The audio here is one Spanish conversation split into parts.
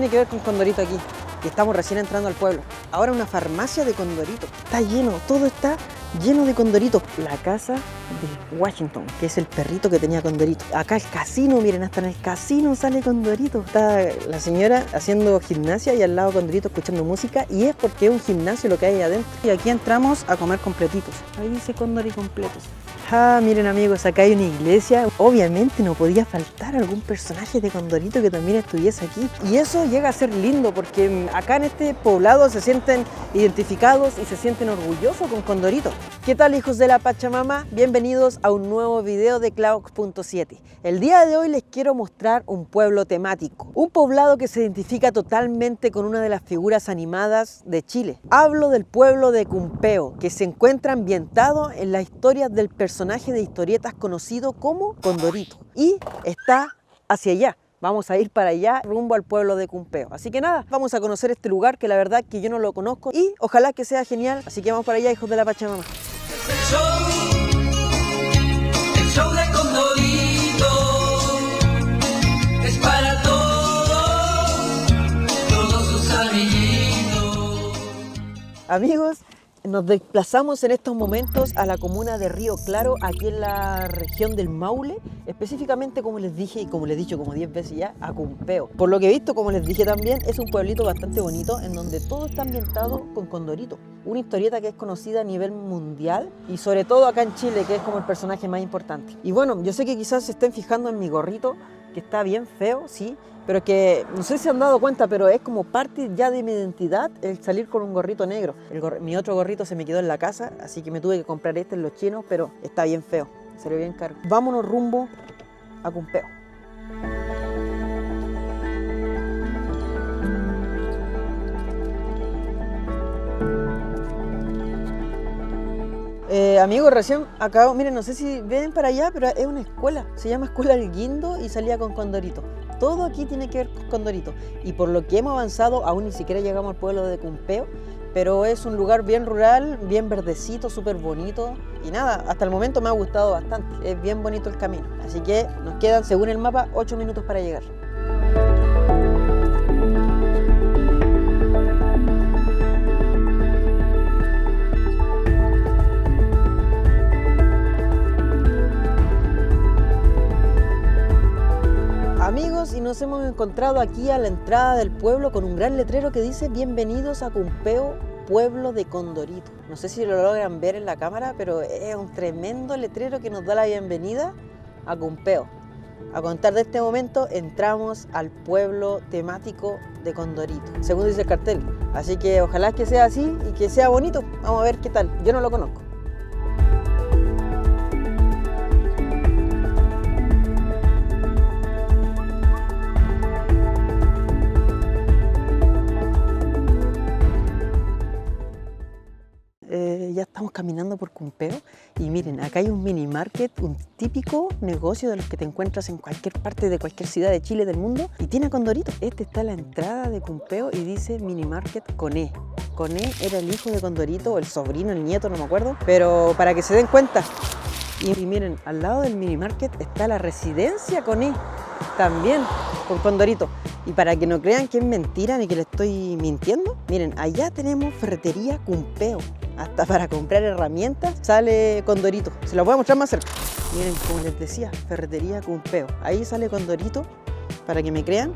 tiene que ver con Condorito aquí. Y estamos recién entrando al pueblo. Ahora una farmacia de Condorito. Está lleno, todo está lleno de Condorito. La casa de Washington, que es el perrito que tenía Condorito. Acá el casino, miren, hasta en el casino sale Condorito. Está la señora haciendo gimnasia y al lado Condorito escuchando música. Y es porque es un gimnasio lo que hay adentro. Y aquí entramos a comer completitos. Ahí dice Condori completos. Ah, miren amigos, acá hay una iglesia. Obviamente no podía faltar algún personaje de Condorito que también estuviese aquí. Y eso llega a ser lindo porque acá en este poblado se sienten identificados y se sienten orgullosos con Condorito. ¿Qué tal, hijos de la Pachamama? Bienvenidos a un nuevo video de Cloud.7. El día de hoy les quiero mostrar un pueblo temático. Un poblado que se identifica totalmente con una de las figuras animadas de Chile. Hablo del pueblo de Cumpeo, que se encuentra ambientado en las historias del personaje de historietas conocido como Condorito. Y está hacia allá. Vamos a ir para allá, rumbo al pueblo de Cumpeo. Así que nada, vamos a conocer este lugar que la verdad que yo no lo conozco y ojalá que sea genial. Así que vamos para allá, hijos de la Pachamama. El show de Condorito es para todos sus amiguitos. Amigos, nos desplazamos en estos momentos a la comuna de Río Claro, aquí en la región del Maule, específicamente, como les dije y como les he dicho como 10 veces ya, a Cumpeo. Por lo que he visto, como les dije también, es un pueblito bastante bonito en donde todo está ambientado con Condorito, una historieta que es conocida a nivel mundial y sobre todo acá en Chile, que es como el personaje más importante. Y bueno, yo sé que quizás se estén fijando en mi gorrito, que está bien feo, sí, pero es que no sé si se han dado cuenta, pero es como parte ya de mi identidad el salir con un gorrito negro. Mi otro gorrito se me quedó en la casa, así que me tuve que comprar este en los chinos, pero está bien feo, salió bien caro. Vámonos rumbo a Cumpeo. Amigos, recién acabo, miren, no sé si ven para allá, pero es una escuela, se llama Escuela El Guindo y salía con Condorito. Todo aquí tiene que ver con Condorito y por lo que hemos avanzado aún ni siquiera llegamos al pueblo de Cumpeo, pero es un lugar bien rural, bien verdecito, súper bonito y nada, hasta el momento me ha gustado bastante, es bien bonito el camino, así que nos quedan, según el mapa, 8 minutos para llegar. Amigos, y nos hemos encontrado aquí a la entrada del pueblo con un gran letrero que dice bienvenidos a Cumpeo, pueblo de Condorito. No sé si lo logran ver en la cámara, pero es un tremendo letrero que nos da la bienvenida a Cumpeo. A contar de este momento entramos al pueblo temático de Condorito, según dice el cartel. Así que ojalá que sea así y que sea bonito. Vamos a ver qué tal. Yo no lo conozco. Ya estamos caminando por Cumpeo y miren, acá hay un mini market, un típico negocio de los que te encuentras en cualquier parte de cualquier ciudad de Chile, del mundo, y tiene Condorito. Este está a la entrada de Cumpeo y dice mini market Coné. Coné era el hijo de Condorito, o el sobrino, el nieto, no me acuerdo, pero para que se den cuenta. Y miren, al lado del mini market está la residencia Coné, también con Condorito. Y para que no crean que es mentira ni que le estoy mintiendo, miren, allá tenemos ferretería Cumpeo. Hasta para comprar herramientas sale Condorito. Se los voy a mostrar más cerca. Miren, como les decía, ferretería Cumpeo. Ahí sale Condorito, para que me crean.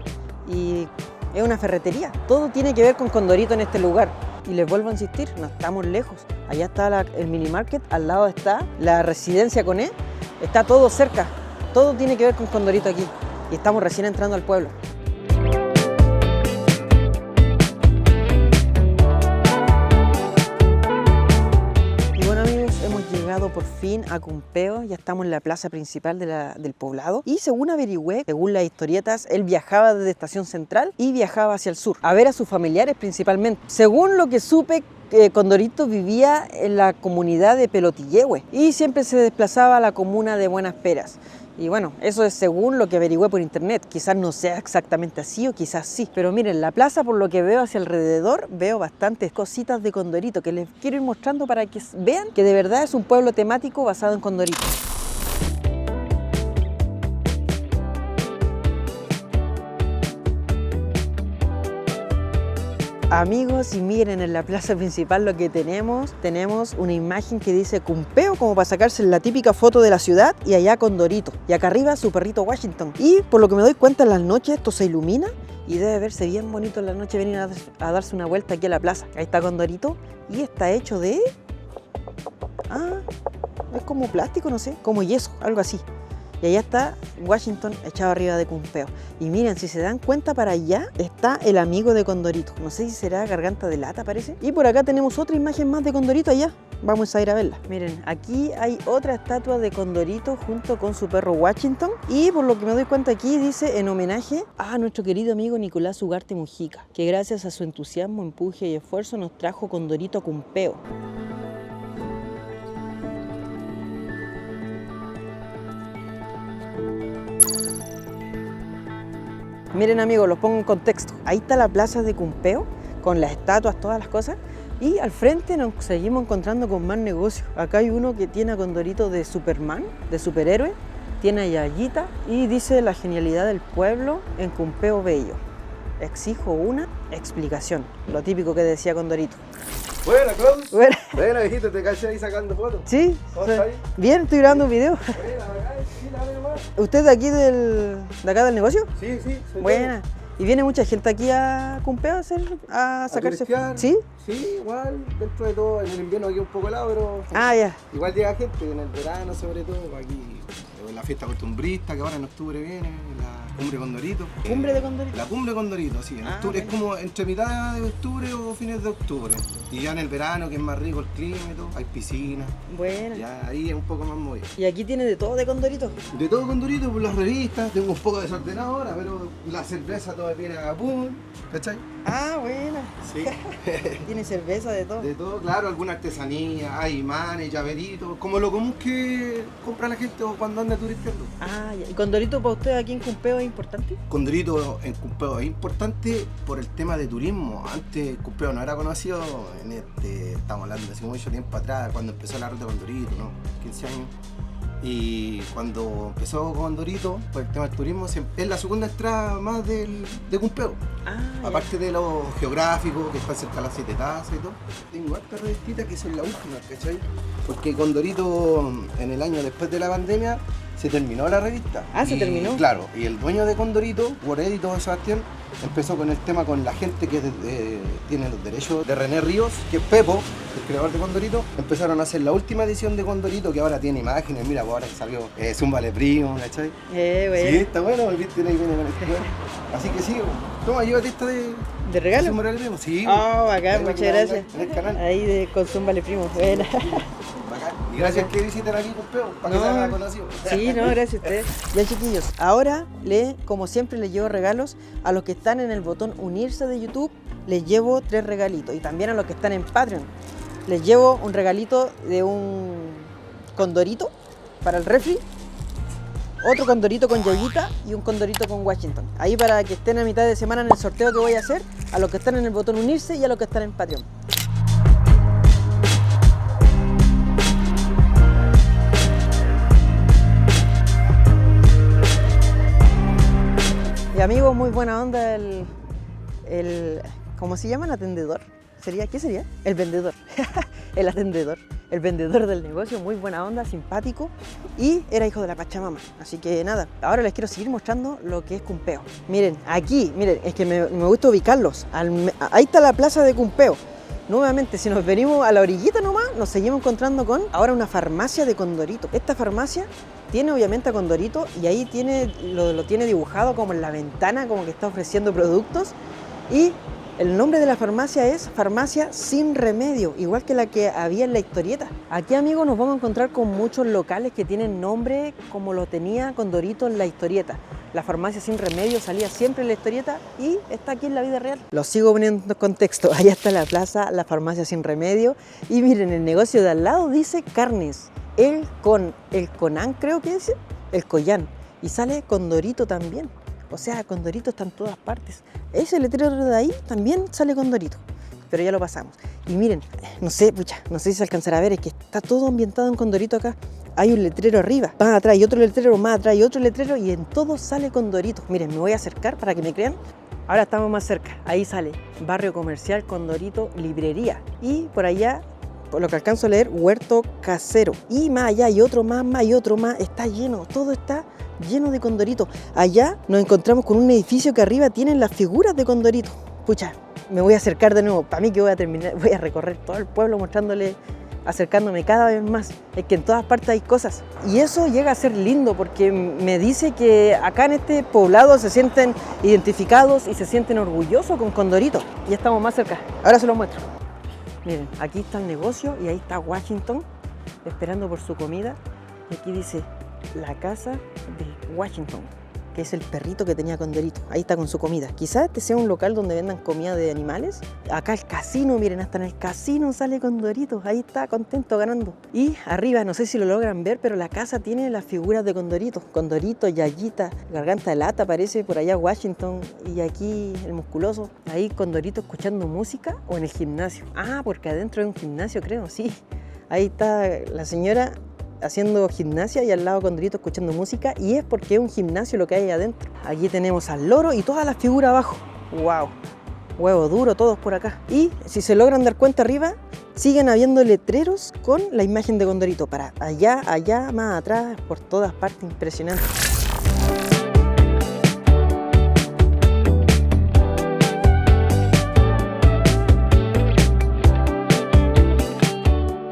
Y es una ferretería. Todo tiene que ver con Condorito en este lugar. Y les vuelvo a insistir, no estamos lejos. Allá está el mini market, al lado está la residencia Coné. Está todo cerca. Todo tiene que ver con Condorito aquí. Y estamos recién entrando al pueblo. Por fin a Cumpeo, ya estamos en la plaza principal del poblado y según averigüé, según las historietas, él viajaba desde Estación Central y viajaba hacia el sur, a ver a sus familiares principalmente. Según lo que supe, Condorito vivía en la comunidad de Pelotillehue y siempre se desplazaba a la comuna de Buenas Peras. Y bueno, eso es según lo que averigüé por internet. Quizás no sea exactamente así o quizás sí. Pero miren, la plaza, por lo que veo hacia alrededor, veo bastantes cositas de Condorito que les quiero ir mostrando para que vean que de verdad es un pueblo temático basado en Condorito. Amigos, y miren en la plaza principal lo que tenemos. Tenemos una imagen que dice Cumpeo, como para sacarse la típica foto de la ciudad, y allá Condorito. Y acá arriba su perrito Washington. Y por lo que me doy cuenta, en las noches esto se ilumina y debe verse bien bonito en la noche venir a darse una vuelta aquí a la plaza. Ahí está Condorito y está hecho de... es como plástico, no sé, como yeso, algo así. Y allá está Washington echado arriba de Cumpeo. Y miren, si se dan cuenta, para allá está el amigo de Condorito. No sé si será Garganta de Lata, parece. Y por acá tenemos otra imagen más de Condorito allá. Vamos a ir a verla. Miren, aquí hay otra estatua de Condorito junto con su perro Washington. Y por lo que me doy cuenta aquí dice en homenaje a nuestro querido amigo Nicolás Ugarte Mujica, que gracias a su entusiasmo, empuje y esfuerzo nos trajo Condorito a Cumpeo. Miren amigos, los pongo en contexto. Ahí está la plaza de Cumpeo, con las estatuas, todas las cosas. Y al frente nos seguimos encontrando con más negocios. Acá hay uno que tiene a Condorito de Superman, de superhéroe. Tiene a Yayita y dice la genialidad del pueblo en Cumpeo Bello. Exijo una explicación. Lo típico que decía Condorito. Buena, Klaus. Buena. Buena, viejito, te caché ahí sacando fotos. Sí. ¿Cómo estás ahí? Bien, estoy grabando un video. Buena, bacán, sí, dale nomás. ¿Usted de aquí de acá del negocio? Sí, sí, soy Buena. ¿Y viene mucha gente aquí a Cumpeo a sacarse? turistear. ¿Sí? Sí, igual, dentro de todo, en el invierno aquí un poco helado, pero Ya. igual llega gente, en el verano sobre todo, aquí la fiesta costumbrista, que ahora en octubre viene, la cumbre Condorito. ¿Cumbre de Condorito? La cumbre Condorito, sí, en octubre, bueno. es como entre mitad de octubre o fines de octubre. Y ya en el verano, que es más rico el clima y todo, hay piscina, Buena. ya ahí es un poco más movido. Y aquí tiene de todo de Condorito. De todo Condorito, por las revistas, tengo un poco desordenado ahora, pero la cerveza todavía viene a pum, ¿cachai? Buena. Sí. Tiene cerveza de todo. De todo, claro, alguna artesanía, hay imanes, llaveritos, como lo común que compra la gente cuando anda turisteando. Ya. ¿Y Condorito para usted aquí en Cumpeo es importante? Condorito en Cumpeo es importante por el tema de turismo. Antes Cumpeo no era conocido, estamos hablando de hace mucho tiempo atrás, cuando empezó la ruta Condorito, ¿no? 15 años. Y cuando empezó Condorito, por el tema del turismo, es la segunda entrada más de Cumpeo. Aparte de lo geográfico, que está cerca de las 7 tazas y todo. Tengo hartas revistitas que son la última, ¿cachai? Porque Condorito, en el año después de la pandemia, se terminó la revista. ¿Se terminó? Claro, y el dueño de Condorito, Guaredito Sebastián, empezó con el tema con la gente que tiene los derechos de René Ríos, que es Pepo, el creador de Condorito. Empezaron a hacer la última edición de Condorito, que ahora tiene imágenes. Mira, pues ahora salió Zúmbale Primo, ¿cachai? Bueno. Sí, está bueno, viste, ahí viene con este juego. Así que sí, toma, llévate esta de regalo? Zúmbale Primo. Sí. Bacán, Ahí muchas la gracias. en el canal. Ahí de Consúmbale Primo. Buena. Bacán. Y gracias que visiten aquí Cumpeo, para que se hagan conocidos. Sí, gracias a ustedes. Ya chiquillos, ahora como siempre les llevo regalos a los que están en el botón unirse de YouTube. Les llevo 3 regalitos y también a los que están en Patreon. Les llevo un regalito de un Condorito para el refri, otro Condorito con Yayita y un Condorito con Washington. Ahí para que estén a mitad de semana en el sorteo que voy a hacer, a los que están en el botón unirse y a los que están en Patreon. Y amigos, muy buena onda el ¿cómo se llama? ¿El atendedor? ¿Qué sería? El vendedor. El atendedor. El vendedor del negocio, muy buena onda, simpático. Y era hijo de la Pachamama. Así que nada, ahora les quiero seguir mostrando lo que es Cumpeo. Miren, aquí, miren, es que me gusta ubicarlos. Ahí está la plaza de Cumpeo. Nuevamente, si nos venimos a la orillita nomás, nos seguimos encontrando con ahora una farmacia de Condorito. Esta farmacia tiene obviamente a Condorito y ahí lo tiene dibujado como en la ventana, como que está ofreciendo productos. Y el nombre de la farmacia es Farmacia Sin Remedio, igual que la que había en la historieta. Aquí, amigos, nos vamos a encontrar con muchos locales que tienen nombre como lo tenía Condorito en la historieta. La Farmacia Sin Remedio salía siempre en la historieta y está aquí en la vida real. Lo sigo poniendo en contexto. Allá está la plaza, la Farmacia Sin Remedio. Y miren, el negocio de al lado dice carnes. El Conan, creo que dice, el Collán. Y sale Condorito también. O sea, Condorito está en todas partes. Ese letrero de ahí también sale Condorito. Pero ya lo pasamos. Y miren, no sé si se alcanzará a ver, es que está todo ambientado en Condorito acá. Hay un letrero arriba, más atrás y otro letrero, más atrás y otro letrero, y en todo sale Condorito. Miren, me voy a acercar para que me crean. Ahora estamos más cerca, ahí sale Barrio Comercial Condorito Librería. Y por allá, por lo que alcanzo a leer, Huerto Casero. Y más allá hay otro más y otro más. Está lleno, todo está lleno de condoritos. Allá nos encontramos con un edificio que arriba tienen las figuras de condoritos. Pucha, me voy a acercar de nuevo. Para mí que voy a recorrer todo el pueblo mostrándole, acercándome cada vez más. Es que en todas partes hay cosas. Y eso llega a ser lindo porque me dice que acá en este poblado se sienten identificados y se sienten orgullosos con Condorito. Ya estamos más cerca. Ahora se los muestro. Miren, aquí está el negocio y ahí está Washington esperando por su comida. Y aquí dice la casa de Washington, que es el perrito que tenía Condorito. Ahí está con su comida. Quizás este sea un local donde vendan comida de animales. Acá el casino, miren, hasta en el casino sale Condorito. Ahí está, contento, ganando. Y arriba, no sé si lo logran ver, pero la casa tiene las figuras de Condorito. Condorito, Yayita, Garganta de Lata, parece por allá Washington. Y aquí el musculoso. Ahí Condorito escuchando música o en el gimnasio. Ah, porque adentro hay un gimnasio, creo, sí. Ahí está la señora haciendo gimnasia y al lado Condorito escuchando música, y es porque es un gimnasio lo que hay ahí adentro. Aquí tenemos al loro y todas las figuras abajo. ¡Wow! Huevo duro todos por acá. Y si se logran dar cuenta arriba, siguen habiendo letreros con la imagen de Condorito para allá, allá, más atrás, por todas partes. Impresionante.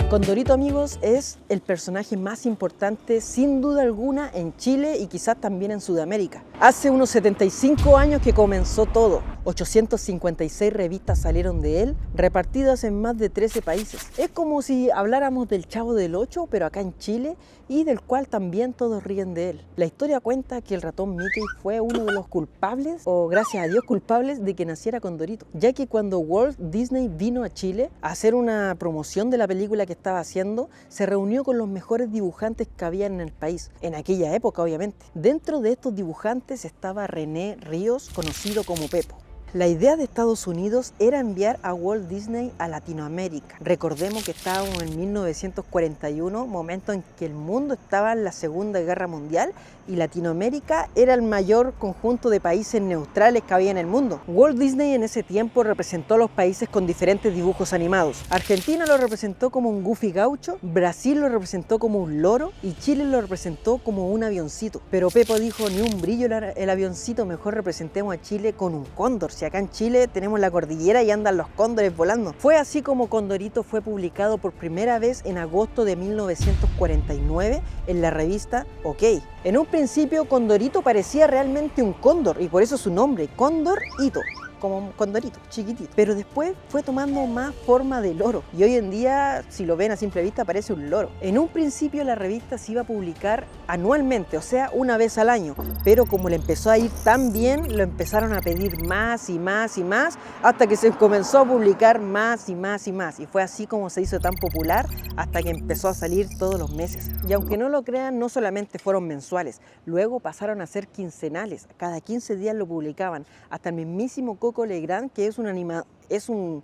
Condorito, amigos, es el personaje más importante, sin duda alguna, en Chile y quizás también en Sudamérica. Hace unos 75 años que comenzó todo. 856 revistas salieron de él, repartidas en más de 13 países. Es como si habláramos del Chavo del Ocho, pero acá en Chile, y del cual también todos ríen de él. La historia cuenta que el ratón Mickey fue uno de los culpables, o gracias a Dios culpables, de que naciera Condorito, ya que cuando Walt Disney vino a Chile a hacer una promoción de la película que estaba haciendo, se reunió con los mejores dibujantes que había en el país, en aquella época obviamente. Dentro de estos dibujantes estaba René Ríos, conocido como Pepo. La idea de Estados Unidos era enviar a Walt Disney a Latinoamérica. Recordemos que estábamos en 1941, momento en que el mundo estaba en la Segunda Guerra Mundial y Latinoamérica era el mayor conjunto de países neutrales que había en el mundo. Walt Disney en ese tiempo representó a los países con diferentes dibujos animados. Argentina lo representó como un Goofy gaucho, Brasil lo representó como un loro y Chile lo representó como un avioncito. Pero Pepo dijo, ni un brillo el avioncito, mejor representemos a Chile con un cóndor. Si acá en Chile tenemos la cordillera y andan los cóndores volando. Fue así como Condorito fue publicado por primera vez en agosto de 1949 en la revista OK. En un principio Condorito parecía realmente un cóndor y por eso su nombre, Condorito, como un condorito, chiquitito. Pero después fue tomando más forma de loro y hoy en día, si lo ven a simple vista, parece un loro. En un principio la revista se iba a publicar anualmente, o sea, una vez al año, pero como le empezó a ir tan bien, lo empezaron a pedir más y más y más, hasta que se comenzó a publicar más y más y más, y fue así como se hizo tan popular hasta que empezó a salir todos los meses. Y aunque no lo crean, no solamente fueron mensuales, luego pasaron a ser quincenales, cada 15 días lo publicaban, hasta el mismísimo Coco Legrand, que es un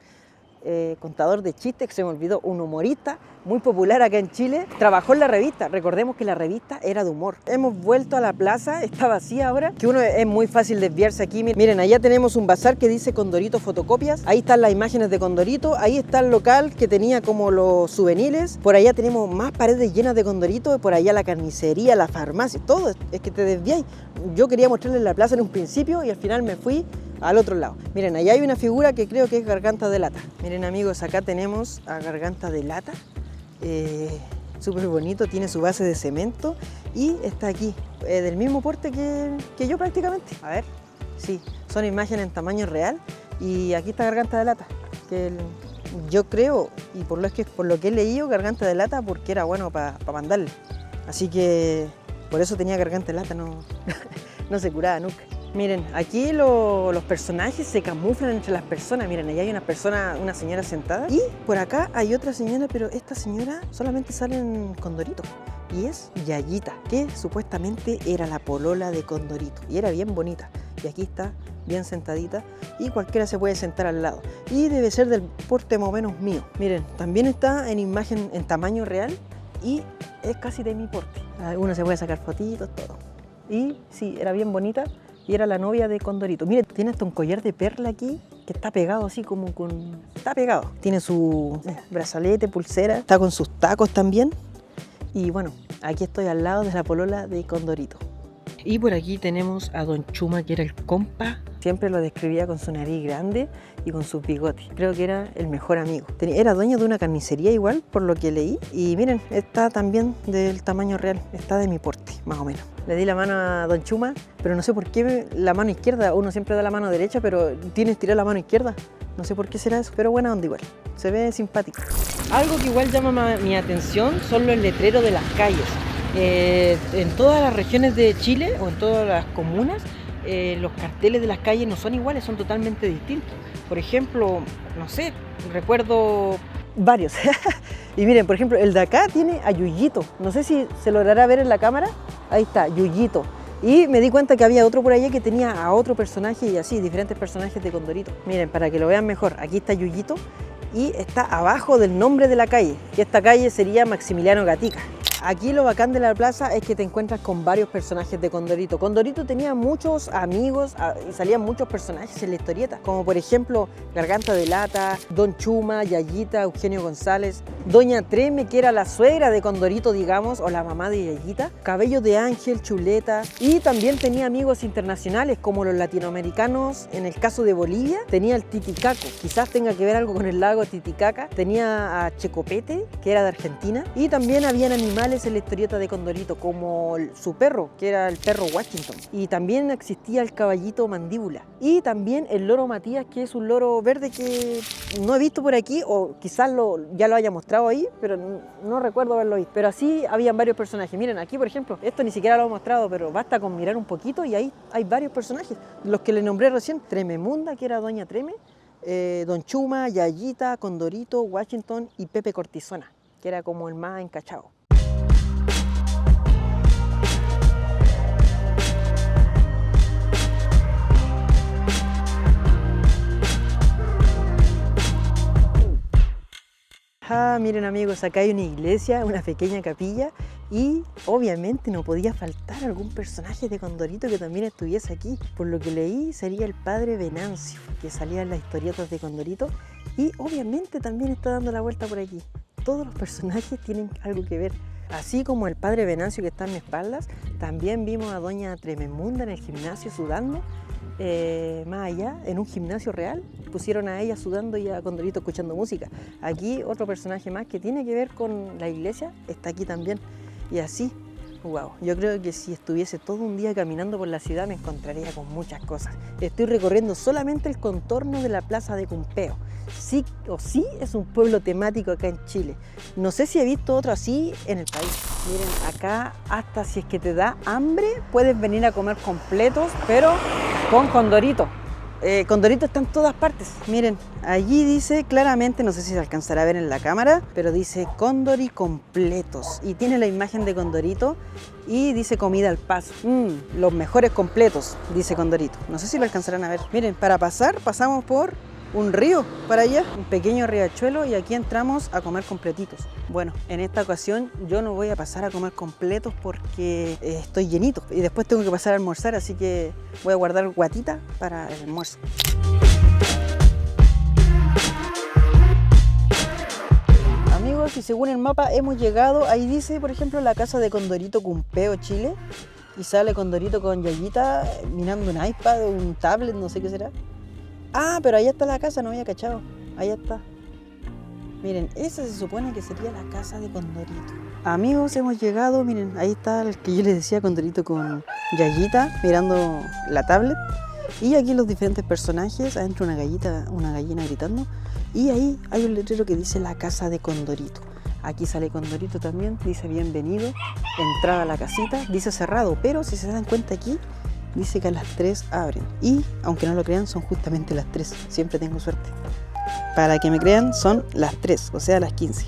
contador de chistes, que se me olvidó, un humorista muy popular acá en Chile, trabajó en la revista. Recordemos que la revista era de humor. Hemos vuelto a la plaza, está vacía ahora, que uno es muy fácil desviarse aquí. Miren, allá tenemos un bazar que dice Condorito Fotocopias, ahí están las imágenes de Condorito, ahí está el local que tenía como los souvenirs, por allá tenemos más paredes llenas de Condorito, por allá la carnicería, la farmacia, todo, es que te desviáis. Yo quería mostrarles la plaza en un principio y al final me fui al otro lado. Miren, allá hay una figura que creo que es Garganta de Lata. Miren, amigos, acá tenemos a Garganta de Lata. Súper bonito, tiene su base de cemento y está aquí, del mismo porte que yo prácticamente. A ver, sí, son imágenes en tamaño real y aquí está Garganta de Lata. Yo creo, y por lo que he leído, Garganta de Lata porque era bueno para mandarle. Así que por eso tenía Garganta de Lata, no se curaba nunca. Miren, aquí los personajes se camuflan entre las personas. Miren, allá hay una señora sentada y por acá hay otra señora, pero esta señora solamente sale en Condorito y es Yayita, que supuestamente era la polola de Condorito y era bien bonita. Y aquí está bien sentadita y cualquiera se puede sentar al lado y debe ser del porte más o menos mío. Miren, también está en imagen en tamaño real y es casi de mi porte. Uno se puede sacar fotitos, todo. Y sí, era bien bonita. y era la novia de Condorito. Mire, tiene hasta un collar de perla aquí que está pegado así como con... Está pegado. Tiene su brazalete, pulsera, está con sus tacos también. Y bueno, aquí estoy al lado de la polola de Condorito. Y por aquí tenemos a Don Chuma, que era el compa. Siempre lo describía con su nariz grande y con sus bigotes. Creo que era el mejor amigo. Era dueño de una carnicería igual, por lo que leí. Y miren, está también del tamaño real. Está de mi porte, más o menos. Le di la mano a Don Chuma, pero no sé por qué la mano izquierda. Uno siempre da la mano derecha, pero tiene estirada la mano izquierda. No sé por qué será eso, pero buena onda igual. Se ve simpático. Algo que igual llama mi atención son los letreros de las calles. En todas las regiones de Chile o en todas las comunas, los carteles de las calles no son iguales, son totalmente distintos. Por ejemplo, no sé, recuerdo varios. Y miren, por ejemplo, el de acá tiene a Yuyito. No sé si se logrará ver en la cámara. Ahí está, Yuyito. Y me di cuenta que había otro por allá que tenía a otro personaje y así, diferentes personajes de Condorito. Miren, para que lo vean mejor, aquí está Yuyito y está abajo del nombre de la calle, que esta calle sería Maximiliano Gatica. Aquí lo bacán de la plaza es que te encuentras con varios personajes de Condorito. Condorito tenía muchos amigos y salían muchos personajes en la historieta, como por ejemplo Garganta de Lata, Don Chuma, Yayita, Eugenio González, Doña Treme, que era la suegra de Condorito, digamos, o la mamá de Yayita, Cabello de Ángel, Chuleta, y también tenía amigos internacionales como los latinoamericanos. En el caso de Bolivia tenía el Titicaco, quizás tenga que ver algo con el lago Titicaca. Tenía a Checopete, que era de Argentina, y también habían animales en la historieta de Condorito, como su perro, que era el perro Washington, y también existía el caballito Mandíbula, y también el loro Matías, que es un loro verde que no he visto por aquí, o quizás ya lo haya mostrado ahí, pero no recuerdo haberlo visto. Pero así habían varios personajes. Miren, aquí por ejemplo, esto ni siquiera lo he mostrado, pero basta con mirar un poquito y ahí hay varios personajes, los que le nombré recién: Trememunda, que era Doña Treme, Don Chuma, Yayita, Condorito, Washington y Pepe Cortisona, que era como el más encachado. Miren amigos, acá hay una iglesia, una pequeña capilla, y obviamente no podía faltar algún personaje de Condorito que también estuviese aquí. Por lo que leí, sería el padre Venancio, que salía en las historietas de Condorito, y obviamente también está dando la vuelta por aquí. Todos los personajes tienen algo que ver. Así como el padre Venancio que está en mis espaldas, también vimos a Doña Trememunda en el gimnasio sudando. Más allá, en un gimnasio real, pusieron a ella sudando y a Condorito escuchando música. Aquí otro personaje más que tiene que ver con la iglesia está aquí también. Y así, wow, yo creo que si estuviese todo un día caminando por la ciudad me encontraría con muchas cosas. Estoy recorriendo solamente el contorno de la plaza de Cumpeo. Sí o sí es un pueblo temático acá en Chile. No sé si he visto otro así en el país. Miren, acá hasta si es que te da hambre puedes venir a comer completos, pero con Condorito. Condorito está en todas partes. Miren, allí dice claramente, no sé si se alcanzará a ver en la cámara, pero dice Condori completos. Y tiene la imagen de Condorito y dice comida al paso. Los mejores completos, dice Condorito. No sé si lo alcanzarán a ver. Miren, para pasar, pasamos por un río para allá, un pequeño riachuelo, y aquí entramos a comer completitos. Bueno, en esta ocasión yo no voy a pasar a comer completos porque estoy llenito y después tengo que pasar a almorzar, así que voy a guardar guatita para el almuerzo. Amigos, y según el mapa hemos llegado, ahí dice por ejemplo la casa de Condorito Cumpeo, Chile, y sale Condorito con Yayita mirando un iPad o un tablet, no sé qué será. Ah, pero allá está la casa, no había cachado. Allá está. Miren, esa se supone que sería la casa de Condorito. Amigos, hemos llegado, miren, ahí está el que yo les decía, Condorito con Yayita mirando la tablet. Y aquí los diferentes personajes, adentro una gallina gritando. Y ahí hay un letrero que dice la casa de Condorito. Aquí sale Condorito también, dice bienvenido, entrada a la casita, dice cerrado, pero si se dan cuenta aquí, dice que a las 3 abren. Y, aunque no lo crean, son justamente las 3. Siempre tengo suerte. Para que me crean, son las 3, o sea, las 15.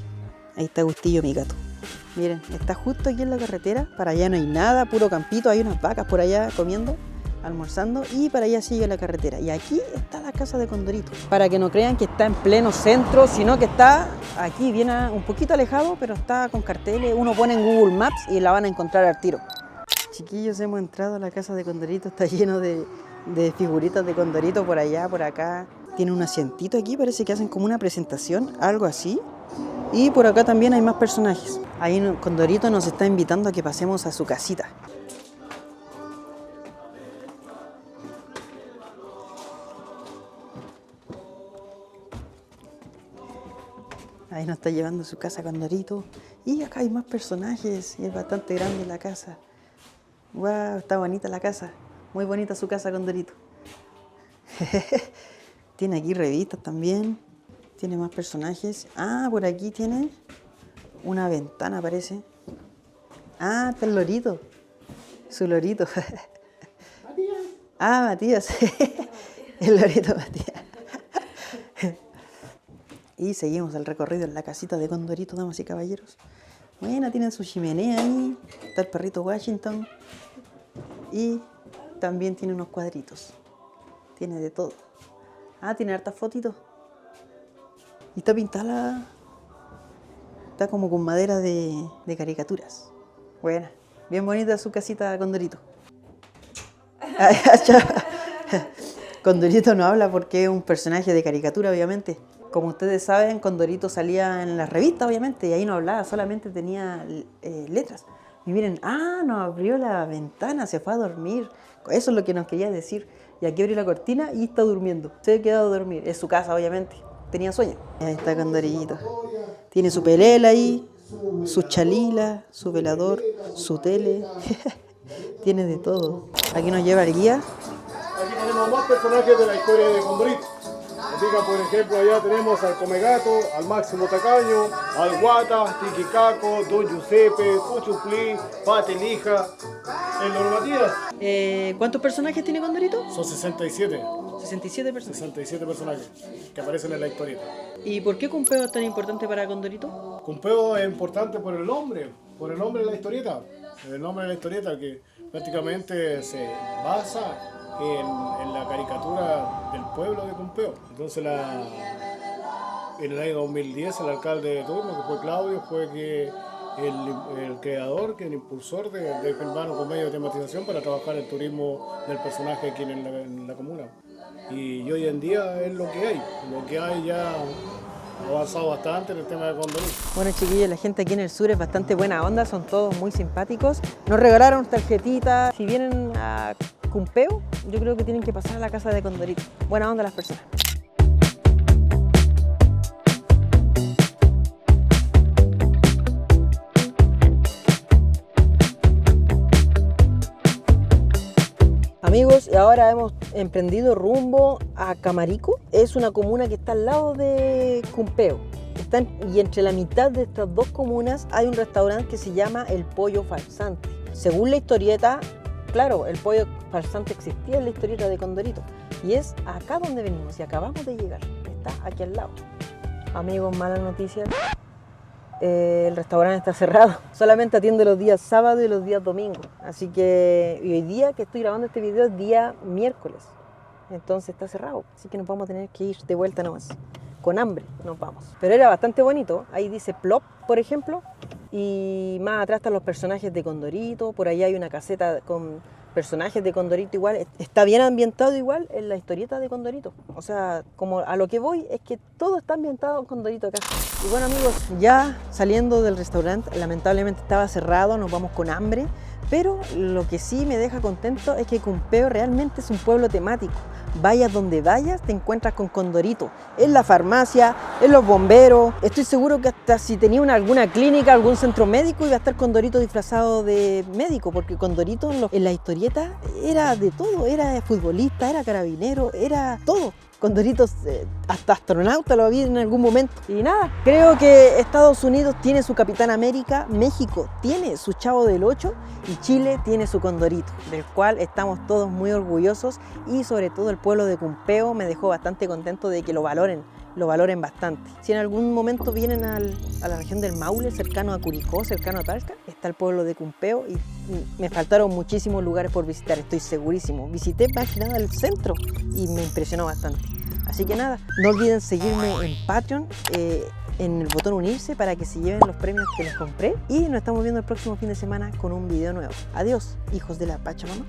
Ahí está Agustillo, mi gato. Miren, está justo aquí en la carretera. Para allá no hay nada, puro campito. Hay unas vacas por allá comiendo, almorzando. Y para allá sigue la carretera. Y aquí está la casa de Condorito. Para que no crean que está en pleno centro, sino que está aquí, viene un poquito alejado, pero está con carteles. Uno pone en Google Maps y la van a encontrar al tiro. Chiquillos, hemos entrado a la casa de Condorito, está lleno de figuritas de Condorito por allá, por acá. Tiene un asientito aquí, parece que hacen como una presentación, algo así. Y por acá también hay más personajes. Ahí Condorito nos está invitando a que pasemos a su casita. Ahí nos está llevando a su casa Condorito. Y acá hay más personajes y es bastante grande la casa. ¡Wow! Está bonita la casa. Muy bonita su casa Condorito. Tiene aquí revistas también. Tiene más personajes. Ah, por aquí tiene una ventana, parece. Ah, está el lorito. Su lorito. Matías. Ah, Matías. El lorito Matías. Y seguimos el recorrido en la casita de Condorito, damas y caballeros. Bueno, tienen su chimenea ahí. Está el perrito Washington. Y también tiene unos cuadritos. Tiene de todo. Ah, tiene hartas fotitos. Y está pintada Está como con madera de caricaturas. Buena. Bien bonita su casita Condorito. Condorito no habla porque es un personaje de caricatura, obviamente. Como ustedes saben, Condorito salía en la revista, obviamente, y ahí no hablaba, solamente tenía letras. Y miren, nos abrió la ventana, se fue a dormir. Eso es lo que nos quería decir. Y aquí abrió la cortina y está durmiendo. Se ha quedado a dormir. Es su casa, obviamente. Tenía sueño. Ahí está Condorito. Tiene su pelela ahí, su chalila, su velador, su tele. Tiene de todo. Aquí nos lleva el guía. Aquí tenemos más personajes de la historia de Condorito. Diga, por ejemplo, allá tenemos al Comegato, al Máximo Tacaño, al Guata, Tiquicaco, Don Giuseppe, Cuchuplí, Patelija, el Don Matías. ¿Cuántos personajes tiene Condorito? Son 67. 67 personajes. 67 personajes que aparecen en la historieta. ¿Y por qué Cumpeo es tan importante para Condorito? Cumpeo es importante por el nombre de la historieta. El nombre de la historieta que prácticamente se basa en la caricatura del pueblo de Cumpeo. Entonces en el año 2010 el alcalde de turno, que fue Claudio, fue el creador, el impulsor de filmar con medio de tematización para trabajar el turismo del personaje aquí en la comuna. Y hoy en día es lo que hay ya ha avanzado bastante en el tema de Condorito. Bueno, chiquillos, la gente aquí en el sur es bastante buena onda, son todos muy simpáticos. Nos regalaron tarjetitas. Si vienen a Cumpeo, yo creo que tienen que pasar a la casa de Condorito. Buena onda las personas. Amigos, ahora hemos emprendido rumbo a Camarico. Es una comuna que está al lado de Cumpeo. Y entre la mitad de estas dos comunas hay un restaurante que se llama El Pollo Farsante. Según la historieta, claro, el pollo farsante existía en la historieta de Condorito. Y es acá donde venimos y acabamos de llegar. Está aquí al lado. Amigos, malas noticias. El restaurante está cerrado. Solamente atiende los días sábado y los días domingo. Así que hoy día que estoy grabando este video es día miércoles. Entonces está cerrado. Así que nos vamos a tener que ir de vuelta nomás. Con hambre nos vamos. Pero era bastante bonito. Ahí dice Plop, por ejemplo. Y más atrás están los personajes de Condorito. Por allá hay una caseta con personajes de Condorito igual. Está bien ambientado igual en la historieta de Condorito. O sea, como a lo que voy es que todo está ambientado en Condorito acá. Y bueno, amigos, ya saliendo del restaurante, lamentablemente estaba cerrado, nos vamos con hambre. Pero lo que sí me deja contento es que Cumpeo realmente es un pueblo temático. Vayas donde vayas, te encuentras con Condorito. En la farmacia, en los bomberos. Estoy seguro que hasta si tenía alguna clínica, algún centro médico, iba a estar Condorito disfrazado de médico. Porque Condorito en la historieta era de todo. Era futbolista, era carabinero, era todo. Condorito hasta astronauta lo había en algún momento. Y nada, creo que Estados Unidos tiene su Capitán América, México tiene su Chavo del Ocho y Chile tiene su Condorito, del cual estamos todos muy orgullosos y sobre todo el pueblo de Cumpeo me dejó bastante contento de que lo valoren bastante. Si en algún momento vienen a la región del Maule, cercano a Curicó, cercano a Talca, está el pueblo de Cumpeo y me faltaron muchísimos lugares por visitar, estoy segurísimo. Visité más que nada el centro y me impresionó bastante. Así que nada, no olviden seguirme en Patreon. en el botón unirse para que se lleven los premios que les compré. Y nos estamos viendo el próximo fin de semana con un video nuevo. Adiós, hijos de la Pachamama.